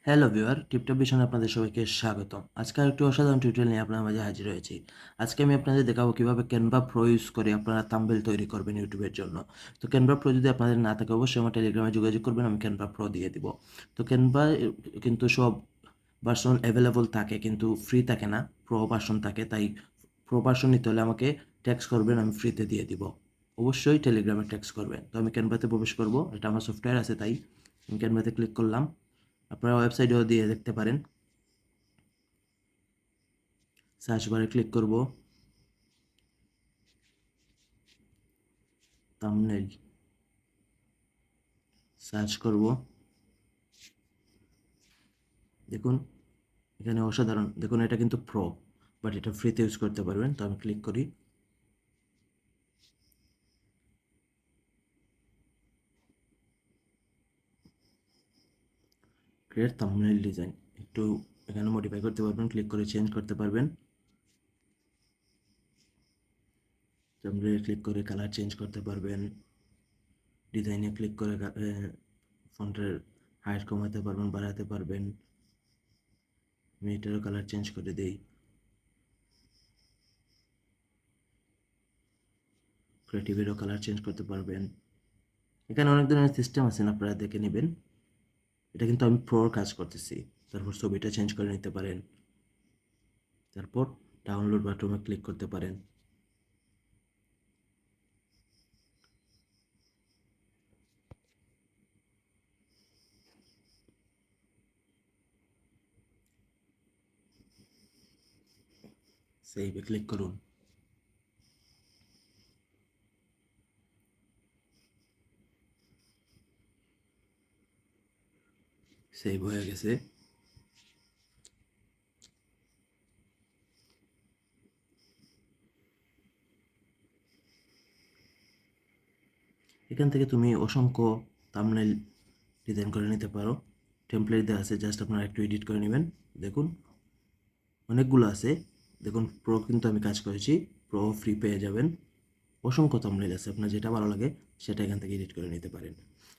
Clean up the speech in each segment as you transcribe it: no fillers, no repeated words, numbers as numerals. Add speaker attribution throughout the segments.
Speaker 1: Hello viewer, tiptop ভিশনে আপনাদের সবাইকে স্বাগতম। আজকে আরেকটি অসাধারণ টিউটোরিয়াল নিয়ে আপনার মাঝে হাজির হয়েছি। আজকে আমি আপনাদের দেখাবো কিভাবে ক্যানভা প্রো ইউজ করে আপনারা থাম্বনেল তৈরি করবেন ইউটিউবের জন্য। তো ক্যানভা প্রো যদি আপনাদের না থাকে অবশ্যই আমার টেলিগ্রামে যোগাযোগ করবেন, আমি ক্যানভা প্রো দিয়ে দিব। তো ক্যানভা কিন্তু সব ভার্সন অ্যাভেলেবল থাকে, কিন্তু ফ্রি থাকে না, প্রো ভার্সন থাকে। তাই প্রো ভার্সন নিতে হলে আমাকে ট্যাক্স করবেন, আমি ফ্রিতে দিয়ে দিব। অবশ্যই টেলিগ্রামে ট্যাক্স করবেন। তো আমি ক্যানভাতে প্রবেশ করব, এটা আমার সফটওয়্যার আছে তাই আমি ক্যানভাতে ক্লিক করলাম। আপনারা ওয়েবসাইটেও দিয়ে দেখতে পারেন। সার্চ বারে ক্লিক করব, থাম্বনেল সার্চ করব। দেখুন এখানে অসাধারণ, দেখুন এটা কিন্তু প্রো, বাট এটা ফ্রিতে ইউজ করতে পারবেন। তো আমি ক্লিক করি। ক্রিয়েট থাম্বনেল ডিজাইন, একটু এখানে মডিফাই করতে পারবেন, ক্লিক করে চেঞ্জ করতে পারবেন। থাম্বনেল ক্লিক করে কালার চেঞ্জ করতে পারবেন। ডিজাইনে ক্লিক করে ফন্টের হাইট কমাতে পারবেন, বাড়াতে পারবেন। আমি এটারও কালার চেঞ্জ করে দিই। ক্রিয়েটিভেরও কালার চেঞ্জ করতে পারবেন। এখানে অনেক ধরনের সিস্টেম আছে, আপনারা দেখে নেবেন। এটা কিন্তু আমি প্রোর কাজ করতেছি। তারপর ছবিটা চেঞ্জ করে নিতে পারেন। তারপর ডাউনলোড বাটনে ক্লিক করতে পারেন। সেভে ক্লিক করুন। সেভ হয়ে গেছে। এখান থেকে তুমি অসংখ্য থাম্বনেল ডিজাইন করে নিতে পারো। টেমপ্লেট দেওয়া আছে, জাস্ট আপনারা একটু এডিট করে নেবেন। দেখুন অনেকগুলো আছে। দেখুন প্রো কিন্তু আমি কাজ করেছি, প্রো ফ্রি পেয়ে যাবেন। অসংখ্য থাম্বনেল আছে, আপনার যেটা ভালো লাগে সেটা এখান থেকে এডিট করে নিতে পারেন।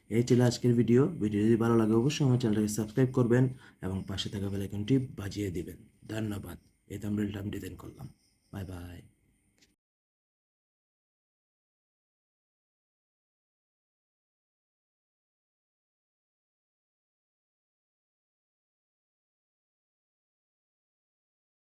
Speaker 1: এই ছিল আজকের ভিডিও। ভিডিও যদি ভালো লাগে অবশ্যই আমার চ্যানেলটাকে সাবস্ক্রাইব করবেন এবং পাশে থাকা বেল আইকনটি বাজিয়ে দিবেন। ধন্যবাদ। এই থাম্বনেলটা আমি ডিজাইন করলাম। Bye bye.